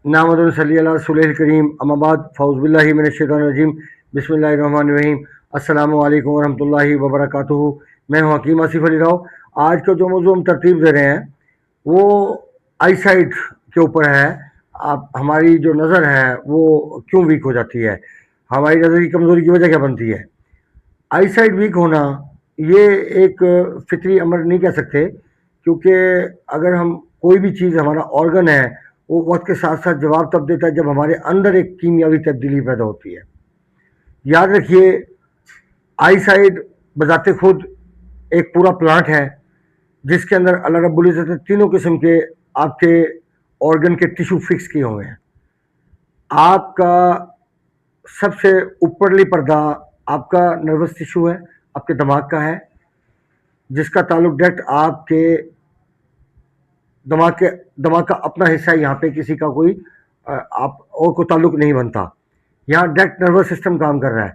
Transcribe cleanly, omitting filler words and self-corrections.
नामद सल्ली अला रसूलिल करीम अम्मा बाद फ़ौज़ बिल्लाहि मिनश शैतानिर रजीम बिस्मिल्लाहिर रहमानिर रहीम अस्सलामु अलैकुम वरहमतुल्लाहि वबरकातुहू। मैं हूँ हकीम आसिफ अली राव। आज का जो मौजूद हम तरतीब दे रहे हैं वो आई साइट के ऊपर है। आप हमारी जो नज़र है वो क्यों वीक हो जाती है, हमारी नज़र की कमज़ोरी की वजह क्या बनती है। आई साइट वीक होना ये एक फितरी अमर नहीं कह सकते, क्योंकि अगर हम कोई भी चीज़, हमारा ऑर्गन है, वो वक्त के साथ साथ जवाब तब देता है जब हमारे अंदर एक कीमियावी तब्दीली पैदा होती है। याद रखिए, आई साइड बजाते खुद एक पूरा प्लांट है जिसके अंदर अल्लाह रब्बुल इज़्ज़त ने तीनों किस्म के आपके ऑर्गन के टिश्यू फिक्स किए हुए हैं। आपका सबसे ऊपरली पर्दा आपका नर्वस टिश्यू है, आपके दिमाग का है, जिसका ताल्लुक डायरेक्ट आपके दिमाग का अपना हिस्सा है। यहाँ पे किसी का कोई आप और कोई ताल्लुक नहीं बनता। यहाँ डायरेक्ट नर्वस सिस्टम काम कर रहा है।